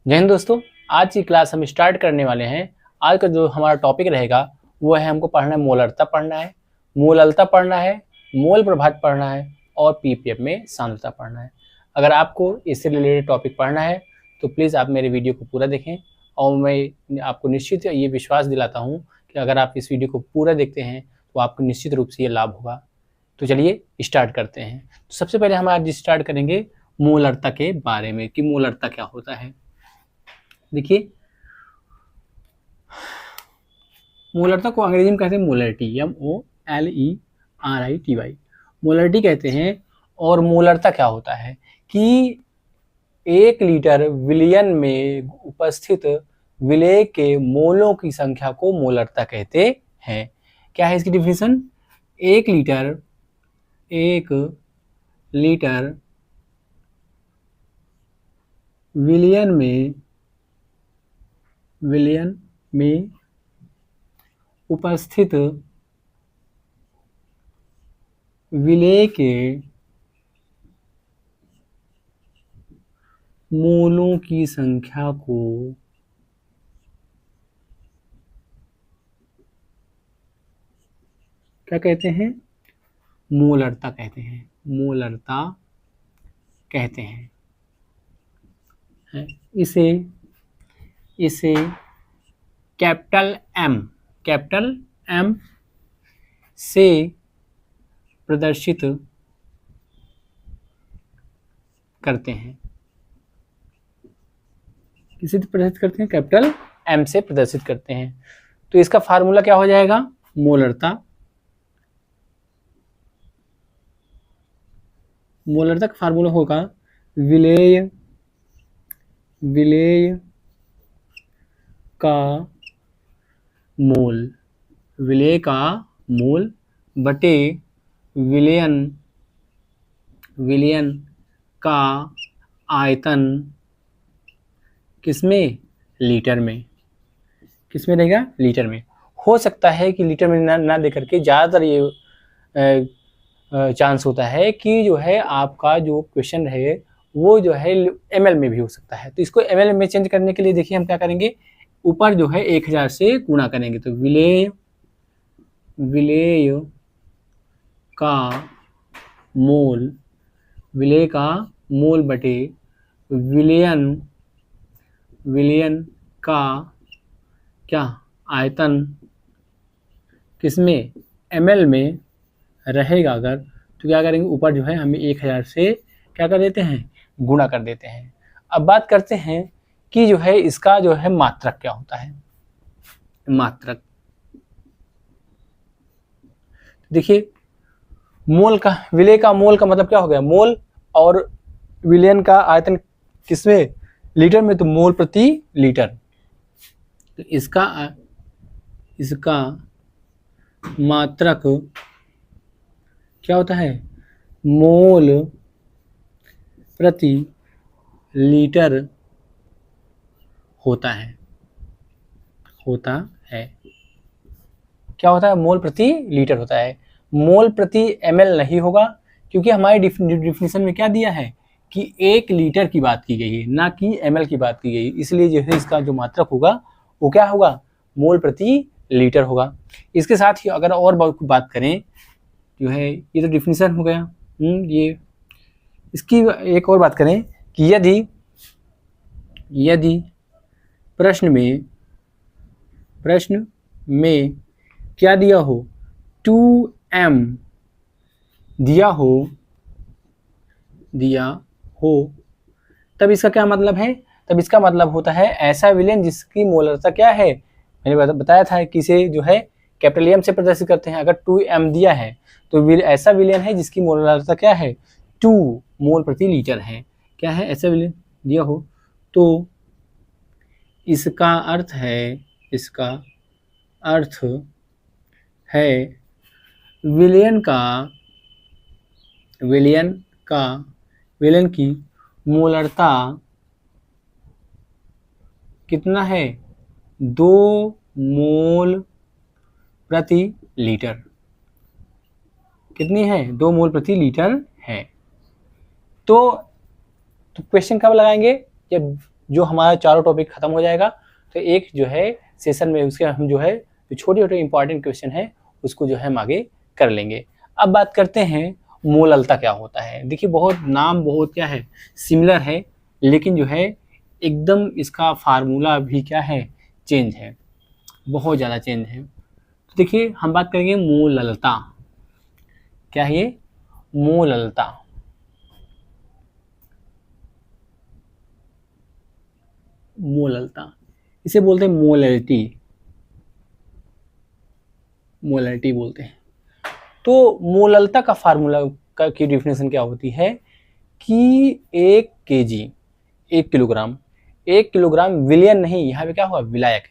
जय हिंद दोस्तों। आज की क्लास हम स्टार्ट करने वाले हैं। आज का जो हमारा टॉपिक रहेगा वो है, हमको पढ़ना है मोलरता पढ़ना है, मोललता पढ़ना है, मोल प्रभाव पढ़ना है और पीपीएम में सांद्रता पढ़ना है। अगर आपको इससे रिलेटेड टॉपिक पढ़ना है तो प्लीज़ आप मेरे वीडियो को पूरा देखें और मैं आपको निश्चित ये विश्वास दिलाता हूँ कि अगर आप इस वीडियो को पूरा देखते हैं तो आपको निश्चित रूप से ये लाभ होगा। तो चलिए स्टार्ट करते हैं। तो सबसे पहले हम आज स्टार्ट करेंगे मोलरता के बारे में कि मोलरता क्या होता है। देखिए, मोलरता को अंग्रेजी में कहते हैं मोलरिटी, MOLERITY, मोलरिटी कहते हैं। और मोलरता क्या होता है कि 1 लीटर विलयन में उपस्थित विलेय के मोलों की संख्या को मोलरता कहते हैं। क्या है इसकी डिफिनेशन? 1 लीटर विलयन में उपस्थित विलेय के मोलों की संख्या को क्या कहते हैं? मोलरता कहते हैं। मोलरता कहते हैं। इसे कैपिटल एम से प्रदर्शित करते हैं। किसे प्रदर्शित करते हैं? कैपिटल एम से प्रदर्शित करते हैं। तो इसका फार्मूला क्या हो जाएगा? मोलरता का फार्मूला होगा विलेय का मोल, विलेय का मोल बटे विलयन का आयतन। किसमें? लीटर में। किसमें रहेगा? लीटर में। हो सकता है कि लीटर में ना दे करके ज़्यादातर ये चांस होता है कि जो है आपका जो क्वेश्चन है वो जो है ml में भी हो सकता है। तो इसको ml में चेंज करने के लिए देखिए हम क्या करेंगे, ऊपर जो है 1000 से गुणा करेंगे। तो विलेय का मोल बटे विलयन का क्या आयतन किसमें? ml में रहेगा अगर, तो क्या करेंगे, ऊपर जो है हमें 1000 से क्या कर देते हैं? गुणा कर देते हैं। अब बात करते हैं कि जो है इसका जो है मात्रक क्या होता है। मात्रक देखिए, विलेय का मोल का मतलब क्या हो गया? मोल, और विलयन का आयतन किसमें? लीटर में। तो मोल प्रति लीटर। तो इसका मात्रक क्या होता है? मोल प्रति लीटर होता है। क्या होता है? मोल प्रति लीटर होता है। मोल प्रति ml नहीं होगा, क्योंकि हमारी डिफिनेशन में क्या दिया है कि 1 लीटर की बात की गई है, ना कि ml की बात की गई। इसलिए जो है इसका जो मात्रक होगा वो क्या होगा? मोल प्रति लीटर होगा। इसके साथ ही अगर और बात करें, जो है ये तो डिफिनेशन हो गया। ये इसकी एक और बात करें कि यदि प्रश्न में क्या दिया हो? 2m दिया हो, तब इसका क्या मतलब है? तब इसका मतलब होता है ऐसा विलयन जिसकी मोलरता क्या है? मैंने बताया था कि इसे जो है कैपिटल M से प्रदर्शित करते हैं। अगर 2m दिया है तो ऐसा विलयन है जिसकी मोलरता क्या है? 2 मोल प्रति लीटर है। क्या है? ऐसा विलयन दिया हो तो इसका अर्थ है विलयन की मोलरता कितना है? 2 मोल प्रति लीटर। कितनी है? 2 मोल प्रति लीटर है। तो क्वेश्चन कब लगाएंगे? जब जो हमारा चारों टॉपिक खत्म हो जाएगा तो एक जो है सेशन में उसके हम जो है जो छोटे छोटे इंपॉर्टेंट क्वेश्चन है उसको जो है हम आगे कर लेंगे। अब बात करते हैं मोललता क्या होता है। देखिए बहुत नाम बहुत क्या है सिमिलर है, लेकिन जो है एकदम इसका फार्मूला भी क्या है चेंज है, बहुत ज़्यादा चेंज है। तो देखिए हम बात करेंगे मोललता। क्या है ये? मोललता। मोललता इसे बोलते हैं मोलैलिटी, मोलैलिटी बोलते हैं। तो मोललता का फार्मूला की डिफिनेशन क्या होती है कि 1 केजी 1 किलोग्राम, 1 किलोग्राम विलयन नहीं, यहाँ पे क्या हुआ विलायक,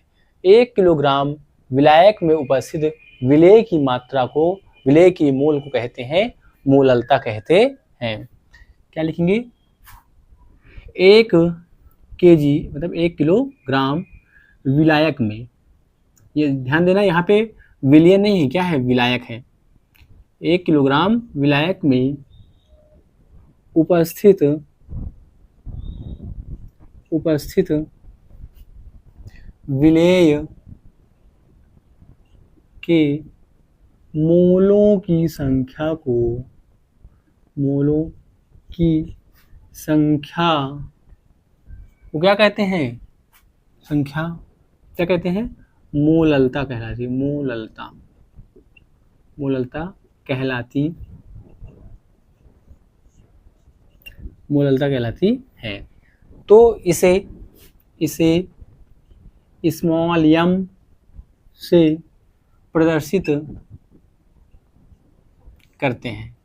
1 किलोग्राम विलायक में उपस्थित विलेय की मात्रा को, विलेय की मोल को कहते हैं मोललता कहते हैं। क्या लिखेंगे? 1 केजी मतलब 1 किलोग्राम विलायक में, ये ध्यान देना यहाँ पे विलियन नहीं है, क्या है विलायक है। 1 किलोग्राम विलायक में उपस्थित विलेय के मोलों की संख्या को, मोलों की संख्या को क्या कहते हैं? संख्या क्या कहते हैं? मोललता कहलाती है। मोललता, मोललता कहलाती, मोललता कहलाती है। तो इसे स्मॉल एम से प्रदर्शित करते हैं।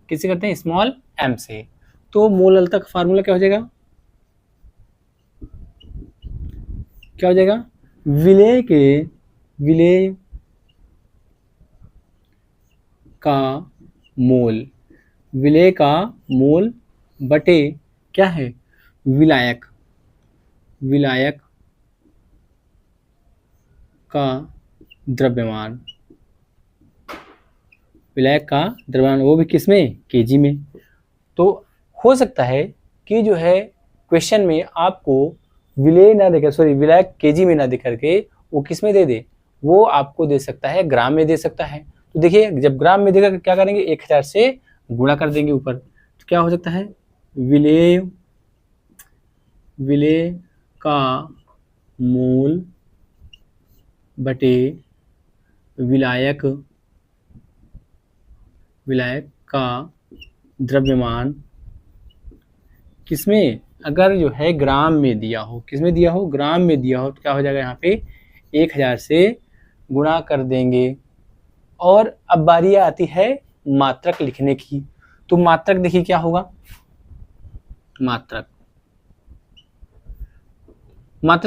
किसे करते हैं? स्मॉल एम से। तो मोललता का फार्मूला क्या हो जाएगा? क्या हो जाएगा? विलेय का मोल, विलेय का मोल बटे क्या है विलायक, विलायक का द्रव्यमान, विलायक का द्रव्यमान, वो भी किसमें? केजी में। तो हो सकता है कि जो है क्वेश्चन में आपको विलेय ना देकर, सॉरी विलायक केजी में ना दे करके वो किस में दे दे, वो आपको दे सकता है ग्राम में दे सकता है। तो देखिए जब ग्राम में देगा क्या करेंगे? 1000 से गुणा कर देंगे ऊपर। तो क्या हो सकता है? विलेय का मोल बटे विलायक का द्रव्यमान किसमें? अगर जो है ग्राम में दिया हो, किसमें दिया हो? ग्राम में दिया हो, तो क्या हो जाएगा यहाँ पे 1000 से गुणा कर देंगे। और अब बारी आती है मात्रक लिखने की। तो मात्रक देखिए क्या होगा? मात्रक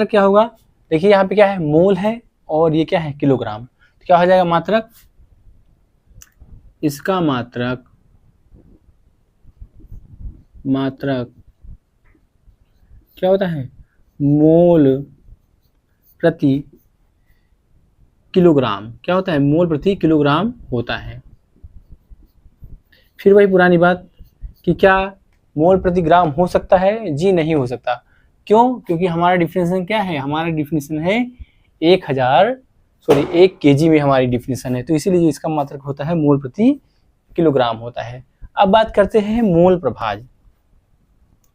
क्या होगा? देखिए यहाँ पे क्या है? मोल है और ये क्या है? किलोग्राम। तो क्या हो जाएगा मात्रक? इसका मात्रक क्या होता है? मोल प्रति किलोग्राम। क्या होता है? मोल प्रति किलोग्राम होता है। फिर वही पुरानी बात कि क्या मोल प्रति ग्राम हो सकता है? जी नहीं हो सकता। क्यों? क्योंकि हमारा डिफिनेशन क्या है? हमारा डिफिनेशन है 1 केजी में हमारी डिफिनेशन है। तो इसीलिए जो इसका मात्रक होता है मोल प्रति किलोग्राम होता है। अब बात करते हैं मोल प्रभाज।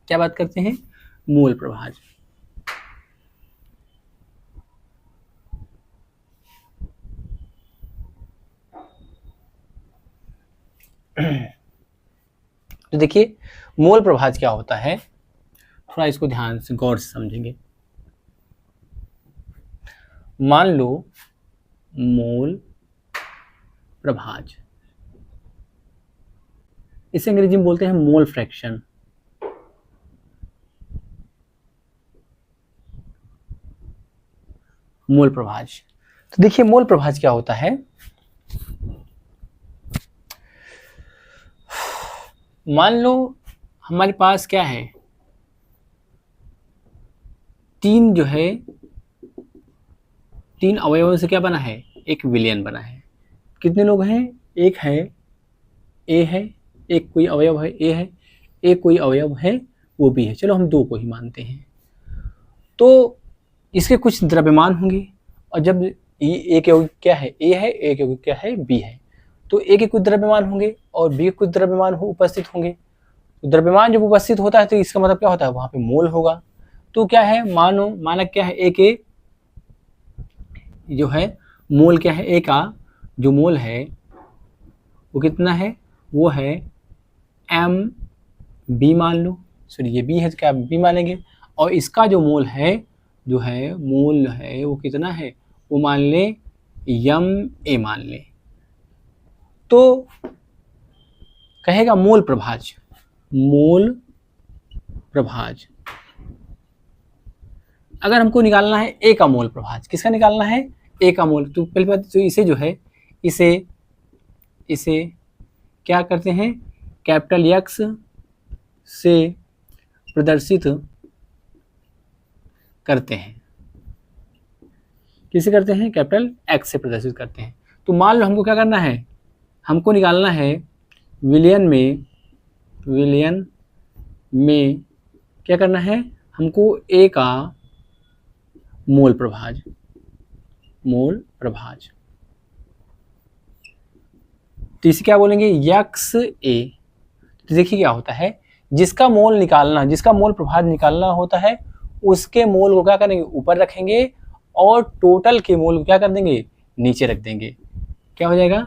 क्या बात करते हैं? मोल प्रभाज। तो देखिए मोल प्रभाज क्या होता है, थोड़ा इसको ध्यान से गौर से समझेंगे। मान लो मोल प्रभाज, इसे अंग्रेजी में बोलते हैं मोल फ्रैक्शन। मोल प्रभाज। तो देखिए मोल प्रभाज क्या होता है। मान लो हमारे पास क्या है, 3 अवयवों से क्या बना है? एक विलयन बना है। कितने लोग हैं? एक कोई अवयव है ए है, एक कोई अवयव है वो भी है, चलो हम 2 को ही मानते हैं। तो इसके कुछ द्रव्यमान होंगे, और जब एक यौगिक क्या है, ए है, एक यौगिक क्या है, बी है, तो ए के कुछ द्रव्यमान होंगे और बी के कुछ द्रव्यमान उपस्थित होंगे। तो द्रव्यमान जब उपस्थित होता है तो इसका मतलब क्या होता है, वहां पे मोल होगा। तो क्या है, मानो मानक क्या है, ए के जो है मोल क्या है, ए का जो मोल है वो कितना है, वो है एम बी मान लो, सॉरी ये बी है तो क्या बी मानेंगे, और इसका जो मोल है, जो है मोल है वो कितना है, वो मान ले यम ए मान ले। तो कहेगा मोल प्रभाज, मोल प्रभाज। अगर हमको निकालना है ए का मोल प्रभाज, किसका निकालना है, ए का मोल, तो पहली बात तो इसे जो है, इसे क्या करते हैं, कैपिटल एक्स से प्रदर्शित करते हैं। किसे करते हैं, कैपिटल एक्स से प्रदर्शित करते हैं। तो मान लो हमको क्या करना है, हमको निकालना है विलयन में क्या करना है, हमको ए का मोल प्रभाज, तो इसे क्या बोलेंगे, यक्स ए। तो देखिए क्या होता है, जिसका मोल प्रभाज निकालना होता है उसके मोल को क्या करेंगे, ऊपर रखेंगे, और टोटल के मोल को क्या कर देंगे, नीचे रख देंगे। क्या हो जाएगा,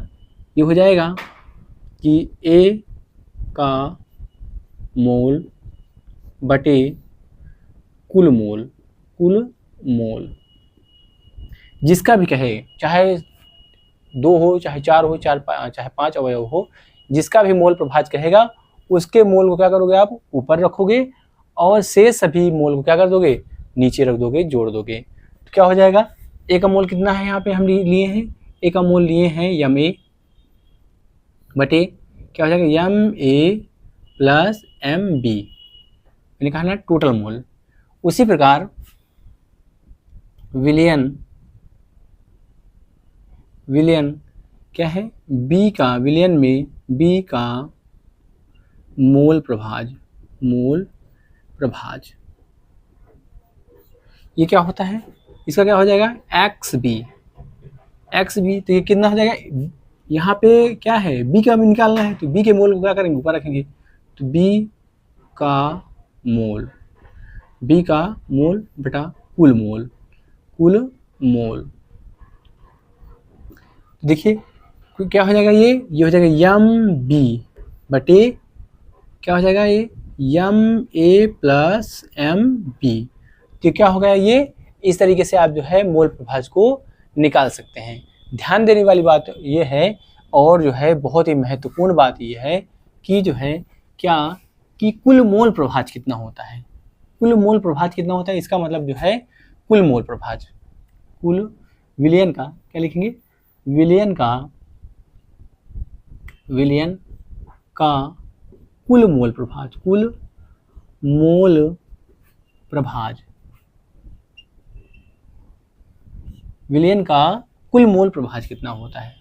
ये हो जाएगा कि ए का मोल बटे कुल मोल, जिसका भी कहे, चाहे 2 हो, चाहे 4 हो, चाहे 5 अवयव हो, जिसका भी मोल प्रभाज कहेगा उसके मोल को क्या करोगे, आप ऊपर रखोगे, और शेष सभी मोल को क्या कर दोगे, नीचे रख दोगे, जोड़ दोगे। तो क्या हो जाएगा, ए का मोल कितना है, यहाँ पे हम लिए हैं, ए का मोल लिए हैं यम ए बटे क्या हो जाएगा, यम ए प्लस एम बी, निकालना टोटल मोल। उसी प्रकार विलयन क्या है, विलयन में बी का मोल प्रभाज, ये क्या होता है, इसका क्या हो जाएगा, एक्स बी। तो ये कितना हो जाएगा, यहाँ पे क्या है, बी का भी निकालना है, तो बी के मोल को क्या करेंगे, ऊपर रखेंगे, तो बी का मोल बटा कुल मोल। देखिए क्या हो जाएगा, ये हो जाएगा यम बी बटे क्या हो जाएगा, ये यम ए प्लस एम बी। तो क्या हो गया, ये इस तरीके से आप जो है मोल प्रभाज को निकाल सकते हैं। ध्यान देने वाली बात ये है, और जो है बहुत ही महत्वपूर्ण बात ये है कि जो है क्या, कि कुल मोल प्रभाज कितना होता है, इसका मतलब जो है कुल मोल प्रभाज, कुल विलयन का क्या लिखेंगे, विलयन का कुल मोल प्रभाज, विलयन का कुल मोल प्रभाज कितना होता है।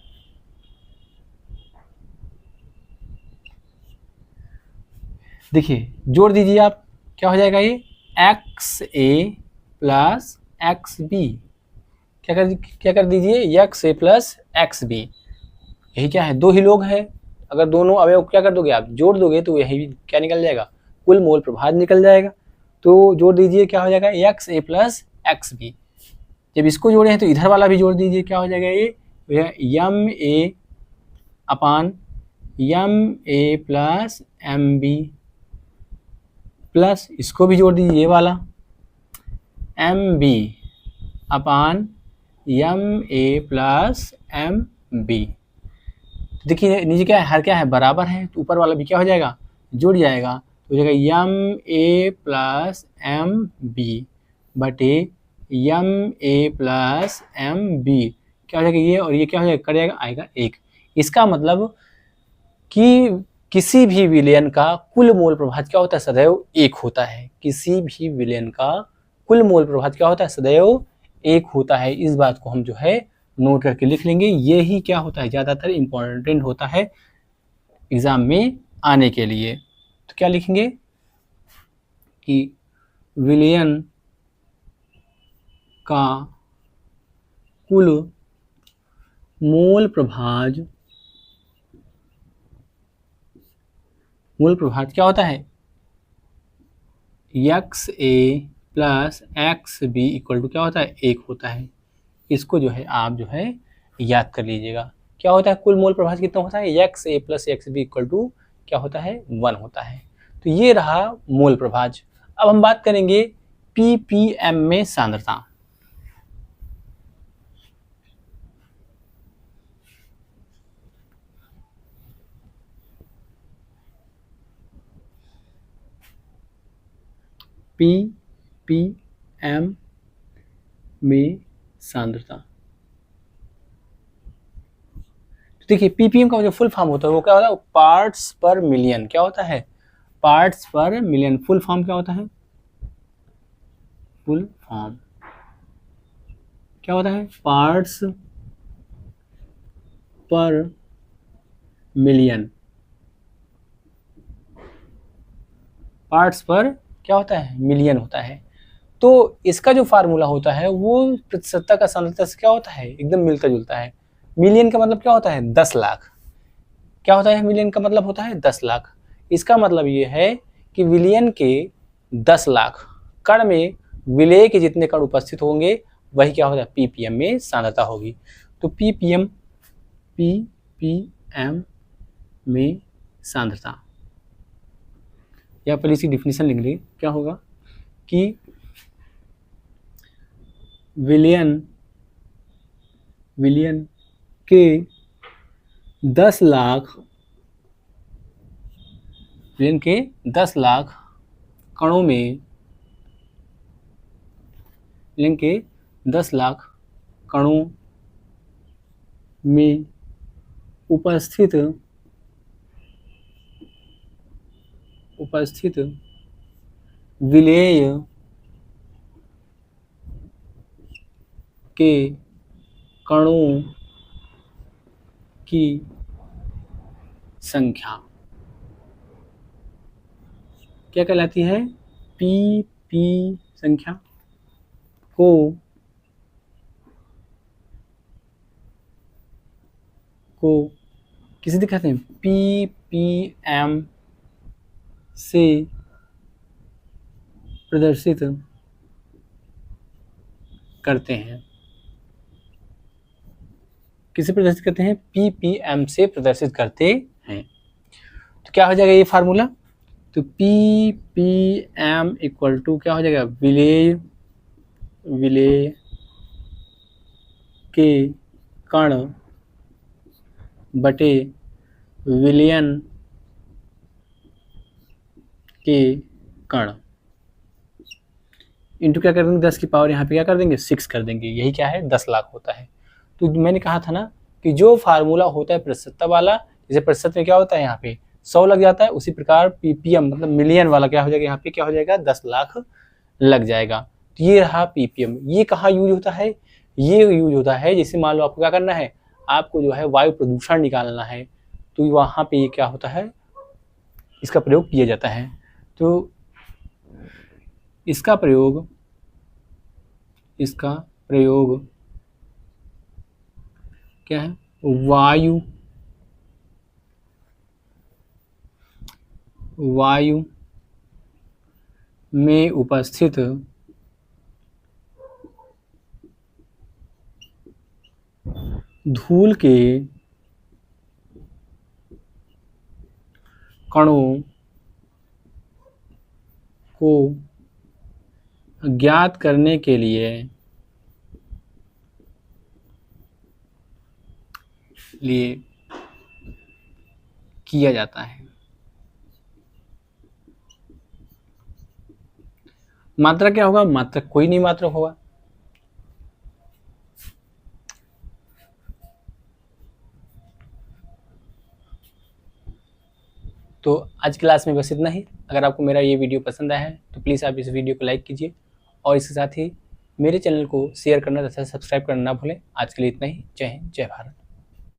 देखिए जोड़ दीजिए आप, क्या हो जाएगा, ये x A plus X B, क्या कर दीजिए, x A plus X B. यही क्या है, 2 ही लोग हैं, अगर दोनों अवयव क्या कर दोगे आप, जोड़ दोगे, तो यही क्या निकल जाएगा, कुल मोल प्रभाज निकल जाएगा। तो जोड़ दीजिए, क्या हो जाएगा, x A plus X B. जब इसको जोड़े हैं तो इधर वाला भी जोड़ दीजिए, क्या हो जाएगा, ये यम ए अपान यम ए प्लस एम बी, प्लस इसको भी जोड़ दीजिए, ये वाला एम बी अपान यम ए प्लस एम बी। देखिए नीचे क्या है, हर क्या है, बराबर है, तो ऊपर वाला भी क्या हो जाएगा, जुड़ जाएगा, तो हो जाएगा यम ए प्लस एम बी बटे यम ए प्लस एम बी। क्या हो जाएगा, ये और ये क्या हो जाएगा, कर जाएगा, आएगा 1। इसका मतलब कि किसी भी विलयन का कुल मोल प्रभाज क्या होता है, सदैव 1 होता है। किसी भी विलयन का कुल मोल प्रभाज क्या होता है, सदैव 1 होता है। इस बात को हम जो है नोट करके लिख लेंगे। ये ही क्या होता है, ज़्यादातर इम्पोर्टेंट होता है एग्जाम में आने के लिए। तो क्या लिखेंगे, कि विलयन का कुल मोल प्रभाज क्या होता है, X A plus X B equal to क्या होता है, 1 होता है। इसको जो है आप जो है याद कर लीजिएगा। क्या होता है, कुल मोल प्रभाज कितना होता है, X A plus X B equal to क्या होता है, 1 होता है। तो ये रहा मोल प्रभाज। अब हम बात करेंगे ppm में सांद्रता। ppm में सांद्रता, देखिए ppm का जो फुल फॉर्म होता है वो क्या होता है, पार्ट्स पर मिलियन। क्या होता है, पार्ट्स पर मिलियन। फुल फॉर्म क्या होता है, फुल फॉर्म क्या होता है, पार्ट्स पर मिलियन। पार्ट्स पर क्या होता है, मिलियन होता है। तो इसका जो फार्मूला होता है वो प्रतिशतता का सांद्रता से क्या होता है, एकदम मिलता जुलता है। मिलियन का मतलब क्या होता है, 10 लाख। क्या होता है, मिलियन का मतलब होता है 10 लाख। इसका मतलब ये है कि विलयन के 10 लाख कण में विलेय के जितने कण उपस्थित होंगे वही क्या होता है, ppm में सांद्रता होगी। तो ppm में सांद्रता, या पर इसकी डिफिनेशन लिख ली, क्या होगा कि विलयन के 10 लाख कणों में, विलयन के 10 लाख कणों में उपस्थित विलेय के कणों की संख्या क्या कहलाती है, पी संख्या को किसे दिखाते हैं, ppm से प्रदर्शित करते हैं। किसे प्रदर्शित करते हैं, ppm से प्रदर्शित करते हैं। तो क्या हो जाएगा ये फार्मूला, तो ppm इक्वल टू क्या हो जाएगा, विलेय के कण बटे विलयन के कण इंटू क्या कर देंगे, 10 की पावर यहाँ पे क्या कर देंगे, 6 कर देंगे। यही क्या है, 10 लाख होता है। तो मैंने कहा था ना कि जो फार्मूला होता है प्रतिशतता वाला, जैसे प्रतिशत में क्या होता है यहाँ पे 100 लग जाता है, उसी प्रकार ppm मतलब मिलियन वाला क्या हो जाएगा, यहाँ पे क्या हो जाएगा, 10 लाख लग जाएगा। तो ये रहा ppm। ये कहाँ यूज होता है, ये यूज होता है जैसे मान लो आपको क्या करना है, आपको जो है वायु प्रदूषण निकालना है, तो वहाँ पे ये क्या होता है, इसका प्रयोग किया जाता है। तो इसका प्रयोग क्या है, वायु में उपस्थित धूल के कणों को ज्ञात करने के लिए किया जाता है। मात्रा क्या होगा, मात्रा कोई नहीं मात्रा होगा। तो आज क्लास में बस इतना ही। अगर आपको मेरा ये वीडियो पसंद आया है तो प्लीज़ आप इस वीडियो को लाइक कीजिए और इसके साथ ही मेरे चैनल को शेयर करना तथा सब्सक्राइब करना ना भूलें। आज के लिए इतना ही। जय हिंद, जय भारत।